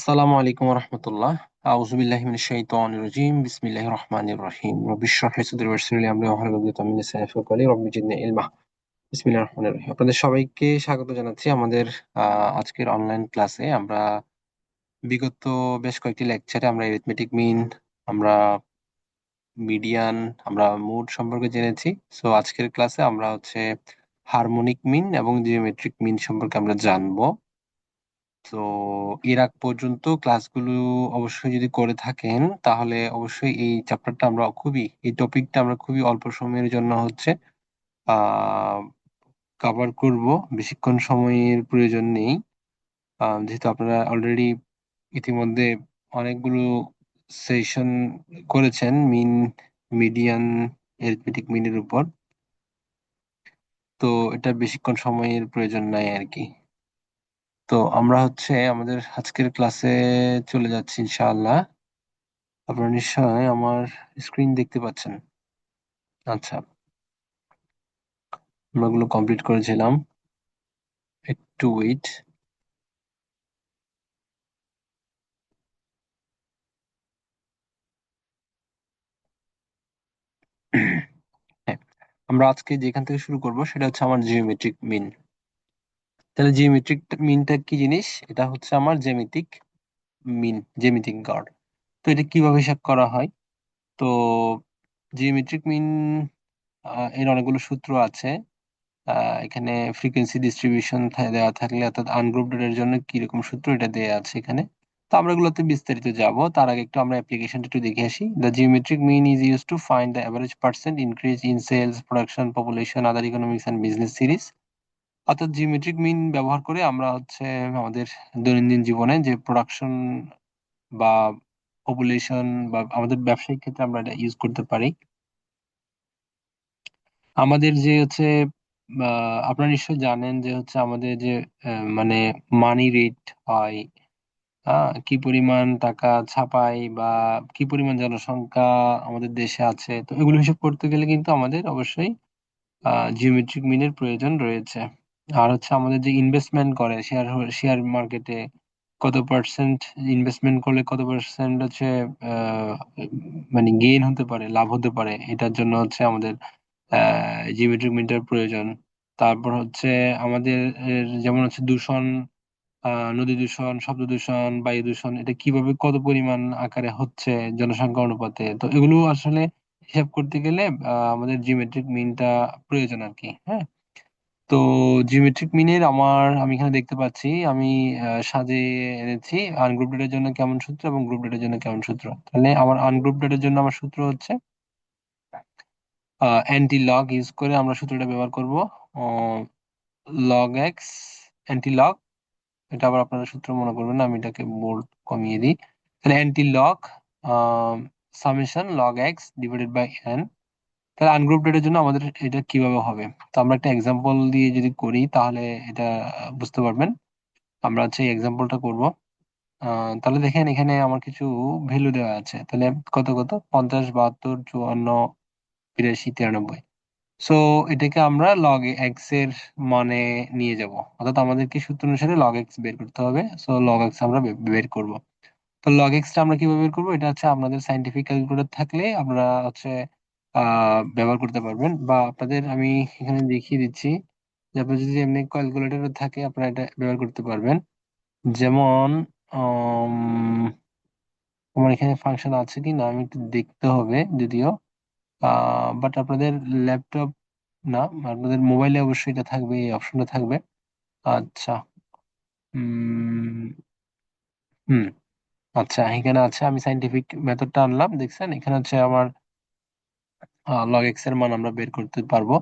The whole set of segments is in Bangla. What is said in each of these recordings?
আসসালামু আলাইকুম রহমতুল্লাহ। আউযুবিল্লাহি মিনাশ শাইতানির রাজিম। বিসমিল্লাহির রহমানির রহিম। রব্বি ইশরাহ লি সাদরি ওয়াইসির লি আমরি ওয়াহলুল উকদাতাম মিন লিসানি ইয়াফকাহু কওলি। রব্বি জিদনি ইলমা। বিসমিল্লাহির রহমানির রহিম। আপনাদের সবাইকে স্বাগত জানাচ্ছি আমাদের আজকের অনলাইন ক্লাসে। আমরা বিগত বেশ কয়েকটি লেকচারে আমরা এরিথমেটিক মিন, আমরা মিডিয়ান, আমরা মুড সম্পর্কে জেনেছি। সো আজকের ক্লাসে আমরা হারমোনিক মিন এবং জিওমেট্রিক মিন সম্পর্কে আমরা জানবো। তো এর আগ পর্যন্ত ক্লাসগুলো অবশ্যই যদি করে থাকেন তাহলে অবশ্যই এই টপিকটা আমরা খুবই অল্প সময়ের জন্য আহ কভার করব। বেশিক্ষণ সময়ের প্রয়োজন নেই, যেহেতু আপনারা অলরেডি ইতিমধ্যে অনেকগুলো সেশন করেছেন মিন, মিডিয়ান, এরিথমেটিক মিনের উপর। তো এটা বেশিক্ষণ সময়ের প্রয়োজন নাই আর কি। তো আমরা আমাদের আজকের ক্লাসে চলে যাচ্ছি ইনশাআল্লাহ। আপনারা নিশ্চয়ই আমার স্ক্রিন দেখতে পাচ্ছেন। আচ্ছা, আমরা ওগুলো কমপ্লিট করেছিলাম। একটু ওয়েট। হ্যাঁ, আমরা আজকে যেখান থেকে শুরু করব সেটা হচ্ছে আমার জিওমেট্রিক মিন। তাহলে জিওমেট্রিক মিনটা কি জিনিস? এটা হচ্ছে আমার জ্যামিতিক মিন, জ্যামিতিক গড়। তো এটা কিভাবে হিসাব করা হয়? তো জিওমেট্রিক মিন এর অনেকগুলো সূত্র আছে। এখানে ফ্রিকোয়েন্সি ডিস্ট্রিবিউশন দেওয়া থাকলে, অর্থাৎ আনগ্রুপড এর জন্য কি রকম সূত্র এটা দেওয়া আছে এখানে। তো আমরা এগুলোতে বিস্তারিত যাব, তার আগে একটু আমরা অ্যাপ্লিকেশনটা একটু দেখে আসি। The geometric mean is use to find the average percent increase in sales, production, population, other economics and business series. অর্থাৎ জিওমেট্রিক মিন ব্যবহার করে আমরা আমাদের দৈনন্দিন জীবনে যে প্রোডাকশন বা পপুলেশন বা আমাদের ব্যবসায়িক ক্ষেত্রে আমরা এটা ইউজ করতে পারি। আমাদের যে আপনারা নিশ্চয়ই জানেন যে আমাদের যে মানে মানি রেট হয়, কি পরিমাণ টাকা ছাপাই বা কি পরিমাণ জনসংখ্যা আমাদের দেশে আছে, তো এগুলো হিসাব করতে গেলে কিন্তু আমাদের অবশ্যই জিওমেট্রিক মিনের প্রয়োজন রয়েছে। আর আমাদের যে ইনভেস্টমেন্ট করে শেয়ার মার্কেটে কত পার্সেন্ট ইনভেস্টমেন্ট করলে কত পার্সেন্ট আহ, মানে গেইন হতে পারে, লাভ হতে পারে, এটার জন্য আমাদের জিওমেট্রিক মিটার প্রয়োজন। তারপর আমাদের যেমন দূষণ, নদী দূষণ, শব্দ দূষণ, বায়ু দূষণ, এটা কিভাবে কত পরিমাণ আকারে হচ্ছে জনসংখ্যা অনুপাতে, তো এগুলো আসলে হিসাব করতে গেলে আমাদের জিওমেট্রিক মিনটা প্রয়োজন আর কি। হ্যাঁ, তো জিওমেট্রিক মিনের আমি এখানে দেখতে পাচ্ছি, আমি সাজিয়ে এনেছি আনগ্রুপ ডেটার জন্য কেমন সূত্র এবং গ্রুপ ডেটার জন্য কেমন সূত্র। তাহলে আমার আনগ্রুপ ডেটার জন্য আমার সূত্র হচ্ছে অ্যান্টি লগ ইউজ করে আমরা সূত্রটা ব্যবহার করব। লগ এক্স অ্যান্টি লগ, এটা আবার আপনারা সূত্র মনে করবেন না, আমি এটাকে বোল্ড কমিয়ে দিই। তাহলে anti log summation log X divided by N. তাহলে আনগ্রুপ ডেটার জন্য আমাদের এটা কিভাবে হবে, তো আমরা একটা এক্সাম্পল দিয়ে যদি করি তাহলে এটা বুঝতে পারবেন। আমরা এই এক্সাম্পলটা করব। তাহলে দেখেন এখানে আমার কিছু ভ্যালু দেওয়া আছে। তাহলে কত কত 50, 72, 54, 82, 93। সো এটাকে আমরা লগ এক্স এর মানে নিয়ে যাব, অর্থাৎ আমাদেরকে সূত্র অনুসারে লগ এক্স বের করতে হবে। সো লগ এক্স আমরা বের করব। তো লগ এক্সটা আমরা কিভাবে বের করবো, এটা আপনাদের সাইন্টিফিক ক্যালকুলেটর থাকলে আমরা ব্যবহার করতে পারবেন, বা আপনাদের আমি এখানে দেখিয়ে দিচ্ছি যে আপনার যদি এমনি ক্যালকুলেটর থাকে আপনারা এটা ব্যবহার করতে পারবেন। যেমন আমার এখানে ফাংশন আছে কি না আমি একটু দেখতে হবে যদিও, বাট আপনাদের ল্যাপটপ না, আপনাদের মোবাইলে অবশ্যই এটা থাকবে, এই অপশনটা থাকবে। আচ্ছা, হুম হুম আচ্ছা, এখানে আছে, আমি সাইন্টিফিক মেথডটা আনলাম, দেখছেন এখানে আমার লগ এক্স এর মান আমরা বের করতে পারবো।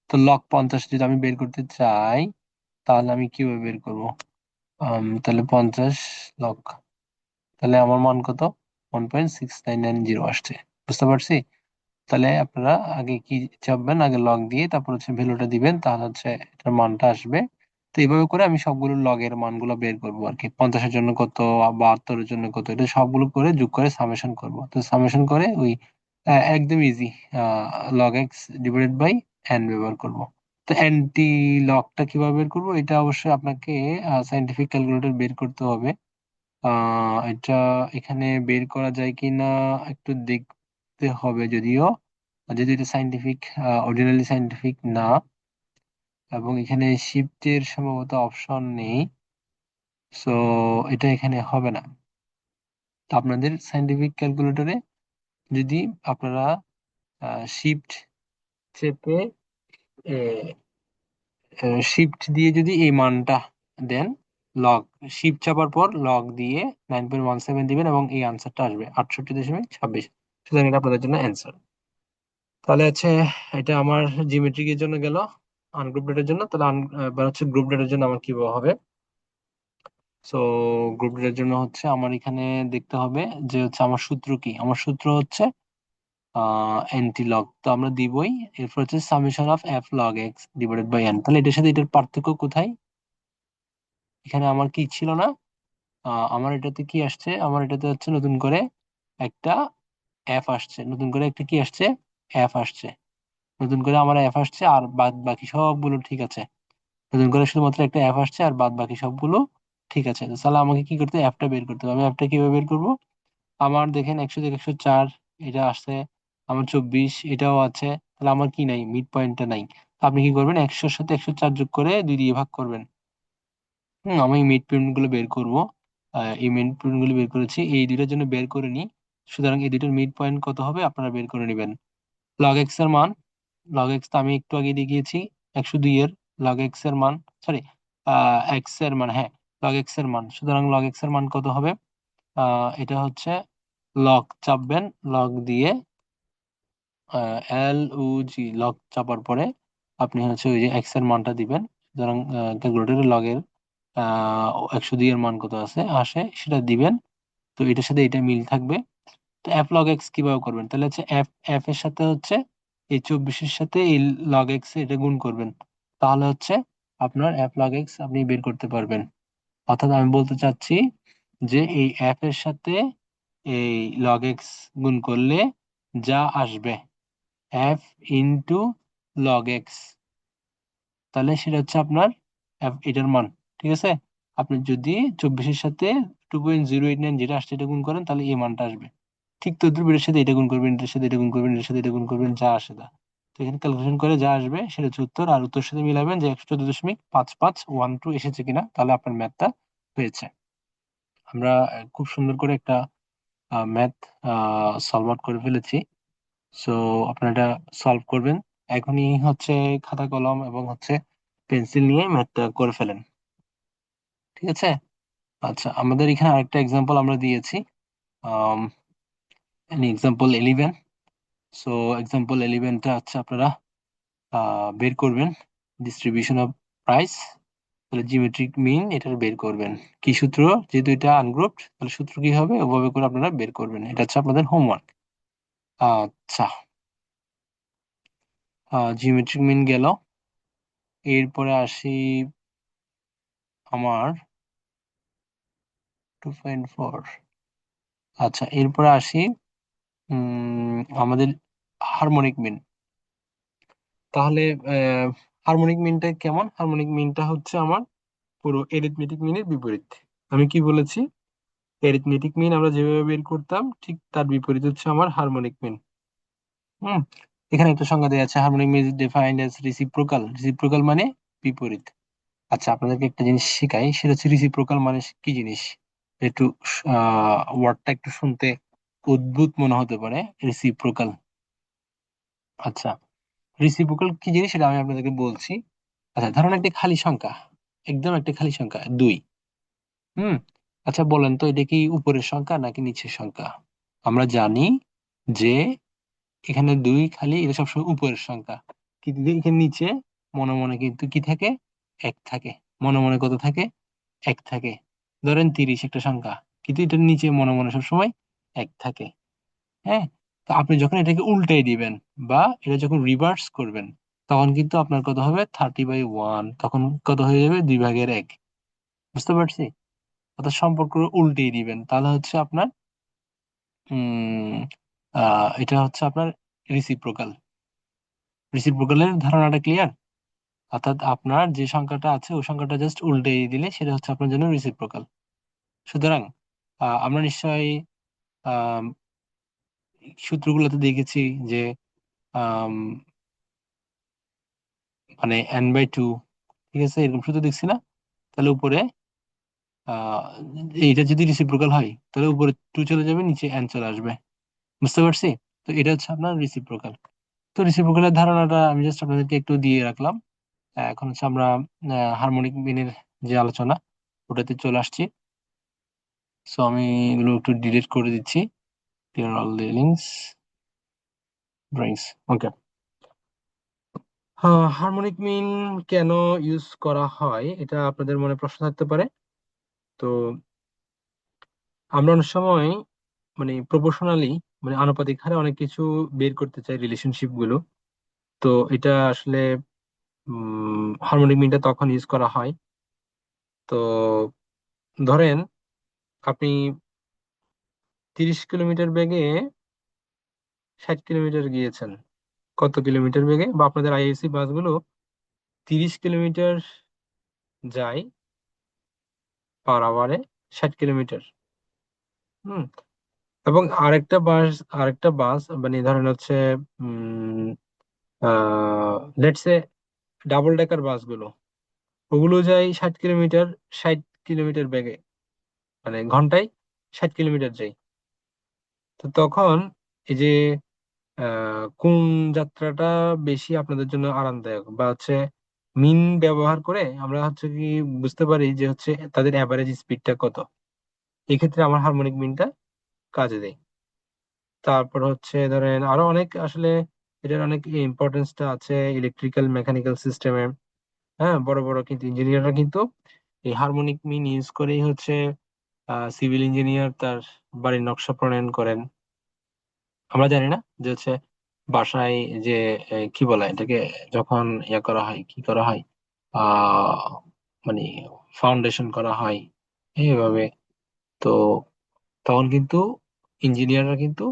তো লগ 50 যদি আমি বের করতে চাই তাহলে আমি কিভাবে বের করবো? তাহলে 50 লগ, তাহলে আমার মান কত? 1.6990 আসছে। বুঝতে পারছি। তাহলে আপনারা আগে কি চাপবেন, আগে লগ দিয়ে তারপর ভ্যালুটা দিবেন, তাহলে এটার মানটা আসবে। তো এইভাবে করে আমি সবগুলো লগের মানগুলো বের করবো আর কি। 50-এর জন্য কত, 72-এর জন্য কত, এটা সবগুলো করে যোগ করে সামেশন করব। তো সামেশন করে ওই একদম easy log X divided by N ব্যবহার করব। তো অ্যান্টি লগটা কিভাবে বের করবো, এটা অবশ্যই আপনাকে সাইন্টিফিক ক্যালকুলেটর বের করতে হবে। এটা এখানে বের করা যায় কিনা একটু দেখতে হবে, যদিও যেহেতু এটা সাইন্টিফিক, অরিজিনালি সাইন্টিফিক না, এবং এখানে শিফটের সম্ভবত অপশন নেই। সো এটা এখানে হবে না। তো আপনাদের সাইন্টিফিক ক্যালকুলেটরে যদি আপনারা শিফট চেপে শিফট দিয়ে যদি এই মানটা দেন, লগ শিফট চাপার পর লগ দিয়ে 9.17 দিবেন এবং এই আনসারটা আসবে 68.26। সুতরাং এটা আপনাদের জন্য অ্যান্সার। তাহলে হচ্ছে এটা আমার জিওমেট্রিকের জন্য গেল, আনগ্রুপ ডেটার জন্য। তাহলে এবার হচ্ছে গ্রুপ ডেটার জন্য আমার কি হবে। সো গ্রুপ ডেটার জন্য হচ্ছে আমার এখানে দেখতে হবে যে হচ্ছে আমার সূত্র কি। আমার সূত্র হচ্ছে এনটি লগ, তো আমরা দিবই। এরপর হচ্ছে summation of F log X divided by N. তাহলে এটার সাথে এটার পার্থক্য কোথায়? এখানে আমার কি ছিল না, আমার এটাতে কি আসছে, আমার এটাতে হচ্ছে নতুন করে একটা এফ আসছে, নতুন করে একটা কি আসছে, এফ আসছে। নতুন করে আমার এফ আসছে আর বাদ বাকি সবগুলো ঠিক আছে। নতুন করে শুধুমাত্র একটা এফ আসছে আর বাদ বাকি সবগুলো ঠিক আছে। তো তাহলে আমাকে কি করতে হবে, অ্যাপটা বের করতে হবে। আমি অ্যাপটা কিভাবে বের করব? আমার দেখেন 100 থেকে 104 এটা আসছে, আমার 24 এটাও আছে। তাহলে আমার কি নাই, মিড পয়েন্টটা নাই। তো আপনি কি করবেন, 100-র সাথে 104 যোগ করে 2 দিয়ে ভাগ করবেন। আমি মিড পয়েন্ট গুলো বের করব। এই মিড পয়েন্ট গুলো বের করেছি, এই দুইটার জন্য বের করে নিই। সুতরাং এই দুইটার মিড পয়েন্ট কত হবে আপনারা বের করে নেবেন। লগ এক্স এর মান, লগ এক্স তো আমি একটু আগে দেখিয়েছি, 102 এর লগ এক্স এর মান, সরি এক্স এর মান, হ্যাঁ লগ এক্স এর মান। সুতরাং লগ এক্স এর মান কত হবে, এটা হচ্ছে লগ চাপবেন, লগ দিয়ে এল ও জি, লগ চাপার পরে আপনি হচ্ছে ওই যে এক্স এর মানটা দিবেন। সুতরাং ক্যালকুলেটরে লগের 102 এর মান কত আছে আসে সেটা দিবেন। তো এটার সাথে এটা মিল থাকবে। তো এফ লগ এক্স কিভাবে করবেন, তাহলে হচ্ছে এফ এফ এর সাথে হচ্ছে এই 24-এর সাথে এই লগ এক্স এটা গুণ করবেন। তাহলে হচ্ছে আপনার এফ লগ এক্স আপনি বের করতে পারবেন। অর্থাৎ আমি বলতে চাচ্ছি যে এই এফ এর সাথে এই লগ এক্স গুণ করলে যা আসবে এফ ইন্টু লগ এক্স, তাহলে সেটা হচ্ছে আপনার এটার মান। ঠিক আছে, আপনি যদি 24-এর সাথে 2.089 যেটা আসছে এটা গুণ করেন তাহলে এই মানটা আসবে। ঠিক তদ্রুপ এটার সাথে এটা গুণ করবেন, এটার সাথে এটা গুণ করবেন, এটার সাথে এটা গুণ করবেন, যা আসে তা। তো এখানে ক্যালকুলেশন করে যা আসবে সেটা হচ্ছে উত্তর, আর উত্তর সাথে মিলাবেন যে 114.5512 এসেছে কিনা, তাহলে আপনার ম্যাথটা হয়েছে। আমরা খুব সুন্দর করে একটা ম্যাথ সলভ আউট করে ফেলেছি। সো আপনারা এটা সলভ করবেন এখনই, হচ্ছে খাতা কলম এবং হচ্ছে পেন্সিল নিয়ে ম্যাথটা করে ফেলেন। ঠিক আছে। আচ্ছা, আমাদের এখানে আরেকটা এক্সাম্পল আমরা দিয়েছি, এক্সাম্পল 11। সো এক্সাম্পল 11টা হচ্ছে আপনারা বের করবেন ডিস্ট্রিবিউশন অফ প্রাইস। তাহলে জিওমেট্রিক মিন এটা বের করবেন। কি সূত্র, যেহেতু এটা আনগ্রুপড তাহলে সূত্র কি হবে ওভাবে করে আপনারা বের করবেন। এটা হচ্ছে আপনাদের হোমওয়ার্ক। আচ্ছা, জিওমেট্রিক মিন গেল। এরপরে আসি আমার 2.4। আচ্ছা, এরপরে আসি আমাদের হারমোনিক মিন। তাহলে হারমোনিক মিনটা কেমন, হারমোনিক মিনটা হচ্ছে আমার পুরো এরিথমেটিক মিনের বিপরীত। আমি কি বলেছি, এরিথমেটিক মিন আমরা যেভাবে বের করতাম ঠিক তার বিপরীত হচ্ছে আমার হারমোনিক মিন। হুম, এখানে একটা সংজ্ঞা দেওয়া আছে, harmonic mean is defined as reciprocal. Reciprocal মানে বিপরীত। আচ্ছা, আপনাদেরকে একটা জিনিস শিখাই, সেটা হচ্ছে রিসিপ্রোকাল মানে কি জিনিস। একটু ওয়ার্ডটা একটু শুনতে উদ্ভুত মনে হতে পারে, রিসিপ্রোকাল। আচ্ছা, রিসিপ্রোকাল কি জিনিস সেটা আমি আপনাদেরকে বলছি। আচ্ছা, ধরুন একটি খালি সংখ্যা, একদম একটা খালি সংখ্যা 2। হুম, আচ্ছা বলেন তো এটা কি উপরের সংখ্যা নাকি নিচের সংখ্যা? আমরা জানি যে এখানে 2 খালি, এটা সবসময় উপরের সংখ্যা। কিন্তু এখানে নিচে মনে মনে কিন্তু কি থাকে, 1 থাকে। মনে মনে কত থাকে, 1 থাকে। ধরেন 30 একটা সংখ্যা, কিন্তু এটার নিচে মনে মনে সবসময় 1 থাকে। হ্যাঁ, তো আপনি যখন এটাকে উল্টাই দিবেন বা এটা যখন রিভার্স করবেন তখন কিন্তু আপনার কত হবে, 30/1, তখন কত হয়ে যাবে, 2/1। বুঝতে পারছি? অর্থাৎ সম্পর্ক উল্টেই দিবেন, তাহলে হচ্ছে আপনার উম এটা হচ্ছে আপনার রিসিপ্রোকাল। রিসিপ্রোকালের ধারণাটা ক্লিয়ার? অর্থাৎ আপনার যে সংখ্যাটা আছে ওই সংখ্যাটা জাস্ট উল্টে দিলে সেটা হচ্ছে আপনার জন্য রিসিপ্রোকাল। সুতরাং আমরা নিশ্চয়ই আহ সূত্রগুলোতে দেখেছি যে আম, মানে n/2, ঠিক আছে, এরকম সূত্র দেখছি না? তাহলে উপরে আহ এইটা যদি রিসিপ্রোকাল হয় তাহলে উপরে 2 চলে যাবে, নিচে n চলে আসবে। বুঝতে পারছি? তো এটা হচ্ছে আপনার রিসিপ্রোকাল। তো রিসিপ্রোকালের ধারণাটা আমি জাস্ট আপনাদেরকে একটু দিয়ে রাখলাম। এখন হচ্ছে আমরা হারমোনিক মিনের যে আলোচনা, ওটাতে চলে আসছি। সো আমি এগুলো একটু ডিলিট করে দিচ্ছি। Clear all the links, drawings. Okay. Harmonic mean কেন ইউজ করা হয়, এটা আপনাদের মনে প্রশ্ন থাকতে পারে। তো আমরা অনেক সময় মানে প্রপোর্শনালি, মানে আনুপাতিক হারে অনেক কিছু বের করতে চাই, রিলেশনশিপ গুলো। তো এটা আসলে হারমোনিক মিনটা তখন ইউজ করা হয়। তো ধরেন আপনি 30 কিলোমিটার বেগে 60 কিলোমিটার গিয়েছেন। কত কিলোমিটার বেগে, বা আপনাদের আইএসসি বাসগুলো 30 কিলোমিটার যায় পার আওয়ারে, 60 কিলোমিটার। হুম। এবং আরেকটা বাস মানে ধরেন হচ্ছে উম লেটস সে ডাবল ডেকার বাসগুলো, ওগুলো যায় 60 কিলোমিটার, 60 কিলোমিটার বেগে, মানে ঘন্টায় 60 কিলোমিটার যায়। তো তখন এই যে কোন যাত্রাটা বেশি আপনাদের জন্য আরামদায়ক, বা হচ্ছে মিন ব্যবহার করে আমরা হচ্ছে কি বুঝতে পারি যে হচ্ছে তাদের অ্যাভারেজ স্পিডটা কত। এক্ষেত্রে আমার হারমোনিক মিনটা কাজে দেয়। তারপর হচ্ছে ধরেন আরো অনেক আসলে এটার অনেক ইম্পর্টেন্সটা আছে ইলেকট্রিক্যাল মেকানিক্যাল সিস্টেমে। হ্যাঁ, বড় বড় কিন্তু ইঞ্জিনিয়াররা কিন্তু এই হারমোনিক মিন ইউজ করেই হচ্ছে সিভিল ইঞ্জিনিয়ার তার বাড়ির নকশা প্রণয়ন করেন। আমরা জানি না যে হচ্ছে বাসায় যে কি বলে এটাকে, যখন ইয়া করা হয়, কি করা হয়, আহ মানে ফাউন্ডেশন করা হয় এইভাবে। তো তখন কিন্তু ইঞ্জিনিয়াররা কিন্তু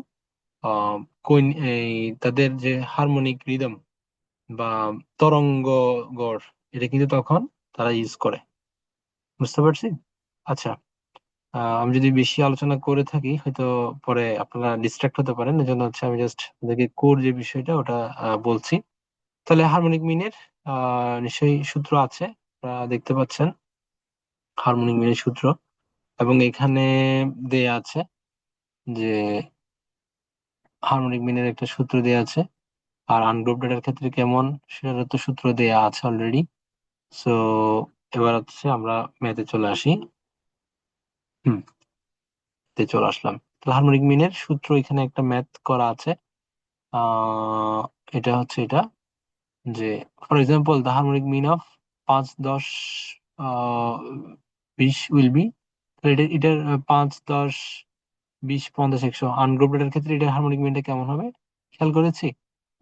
আহ কোন এই তাদের যে হারমোনিক রিদম বা তরঙ্গ গড়, এটা কিন্তু তখন তারা ইউজ করে। বুঝতে পারছি? আচ্ছা। আমি যদি বেশি আলোচনা করে থাকি হয়তো পরে আপনারা ডিস্ট্রাক্ট হতে পারেন, এজন্য হচ্ছে আমি জাস্ট আপনাদেরকে কোর যে বিষয়টা ওটা বলছি। তাহলে হারমোনিক মিনের নিশ্চয়ই সূত্র আছে, আপনারা দেখতে পাচ্ছেন হারমোনিক মিনের সূত্র। এবং এখানে দেয়া আছে যে হারমোনিক মিনের একটা সূত্র দেয়া আছে। আর আনগ্রুপ ডেটার ক্ষেত্রে কেমন, সেটার তো সূত্র দেয়া আছে অলরেডি। সো এবার হচ্ছে আমরা ম্যাথে চলে আসি। হুম, তে চলে আসলাম। তো হারমোনিক মিনের সূত্র এখানে একটা ম্যাথ করা আছে। আহ এটা হচ্ছে এটা, যে for example the harmonic mean of 5, 10, uh 20 will be. এটার 5, 10, 20, 50, 100 আনগ্রুপ ডেটার ক্ষেত্রে এটার হারমোনিক মিনটা কেমন হবে খেয়াল করেছি?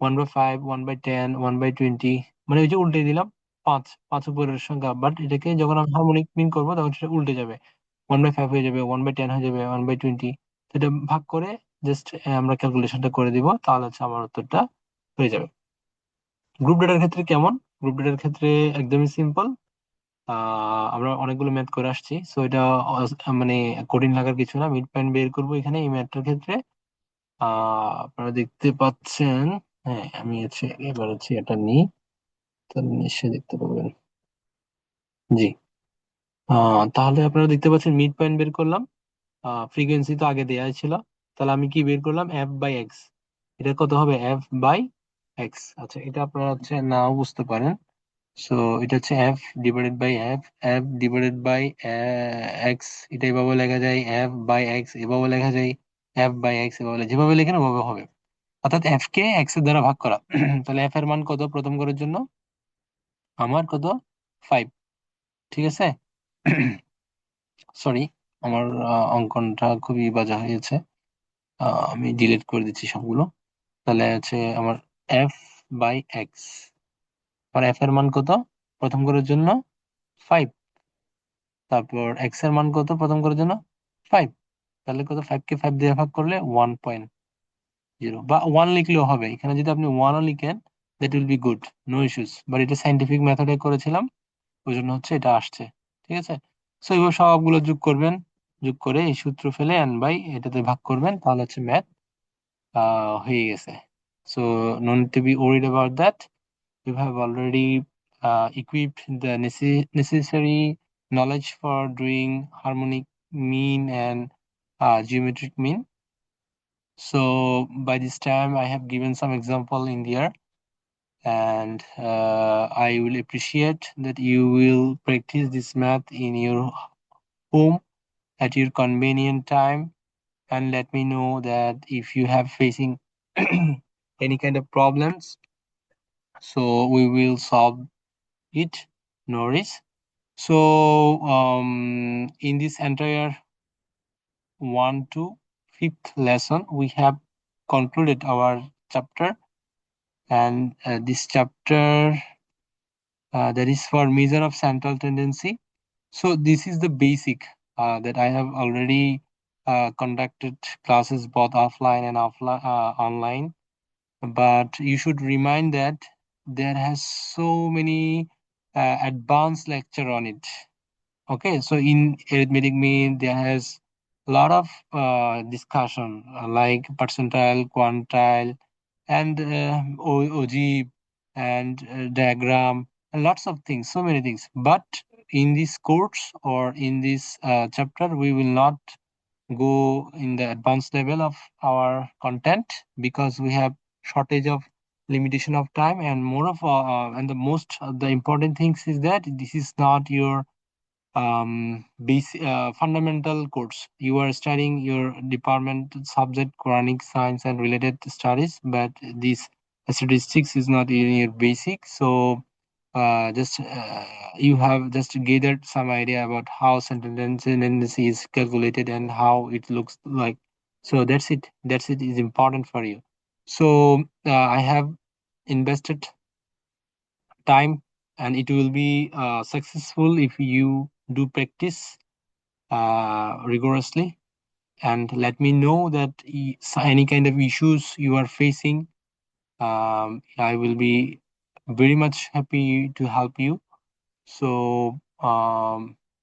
1/5, 1/10, 1/20, মানে ওই যে উল্টে দিলাম। পাঁচ পাঁচ উপরের সংখ্যা, বাট এটাকে যখন আমি হারমোনিক মিন করবো তখন সেটা উল্টে যাবে। 1/5 হয়ে যাবে, 1/10 হয়ে যাবে, 1/20। সেটা ভাগ করে জাস্ট আমরা ক্যালকুলেশনটা করে দিব, তাহলে হচ্ছে আমার উত্তরটা হয়ে যাবে। গ্রুপ ডেটার ক্ষেত্রে কেমন? গ্রুপ ডেটার ক্ষেত্রে একদমই সিম্পল। আমরা অনেকগুলো ম্যাথ করে আসছি, সো এটা মানে কঠিন লাগার কিছু না। মিড পয়েন্ট বের করবো এখানে এই ম্যাথটার ক্ষেত্রে। আপনারা দেখতে পাচ্ছেন। হ্যাঁ, আমি হচ্ছে এবার হচ্ছে এটা নিই, তাহলে নিশ্চয়ই দেখতে পাবেন। জি। তাহলে আপনারা দেখতে পাচ্ছেন মিড পয়েন্ট বের করলাম। ফ্রিকোয়েন্সি তো আগে দেয়াই ছিল। তাহলে আমি কি বের করলাম? f/x। এটা কত হবে? f/x। আচ্ছা, এটা আপনারা হচ্ছে নাও বুঝতে পারেন। সো এটা হচ্ছে f/f, f/বাই এক্স। এটা এভাবে লেখা যায়, f/x এভাবে লেখা যায়, f/x এভাবে যেভাবে লেখেন ওভাবে হবে। অর্থাৎ এফ কে এক্স এর দ্বারা ভাগ করা। তাহলে এফ এর মান কত প্রথম করার জন্য? আমার কত? 5। ঠিক আছে। সরি, আমার অঙ্কনটা খুবই বাজে হয়েছে। আমি ডিলিট করে দিচ্ছি সবগুলো। তাহলে হচ্ছে আমার f/x, আর এফ এর মান কত প্রথম করার জন্য? 5। তারপর এক্স এর মান কত প্রথম করার জন্য? 5। তাহলে কত? 5 কে 5 দিয়ে ভাগ করলে 1.0, বা 1 লিখলেও হবে। এখানে যদি আপনি 1ও লিখেন that will be good, no issues. But এটা সাইন্টিফিক মেথডে করেছিলাম, ওই জন্য হচ্ছে এটা আসছে। ঠিক আছে। সো এইভাবে সবগুলো যোগ করবেন। যোগ করে এই সূত্র ফেলে n বাই এটাতে ভাগ করবেন, তাহলে হচ্ছে ম্যাথ হয়ে গেছে। So no need to be worried about that. You have already equipped the necessary knowledge for doing harmonic mean and geometric mean. So by this time, I have given some example in there, and I will appreciate that you will practice this math in your home at your convenient time, and let me know that if you have facing any kind of problems, so we will solve it. No worries. So in this entire 1 to 5th lesson, we have concluded our chapter, and this chapter that is for measure of central tendency. So this is the basic that I have already conducted classes both offline and offline online. But you should remind that there has so many advanced lecture on it. Okay, so in arithmetic mean there has a lot of discussion like percentile, quantile, and OG and diagram and lots of things, so many things. But in this course or in this chapter, we will not go in the advanced level of our content because we have shortage of limitation of time, and more of and the most the important things is that this is not your basic fundamental course. You are studying your department subject Quranic science and related studies, but this statistics is not in your basic. So just you have just gathered some idea about how tendency is calculated and how it looks like. So that's it. That's it is important for you. So I have invested time, and it will be successful if you do practice rigorously, and let me know that any kind of issues you are facing. I will be very much happy to help you. So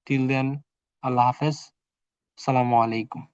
till then, Allah Hafiz. Assalamu alaikum.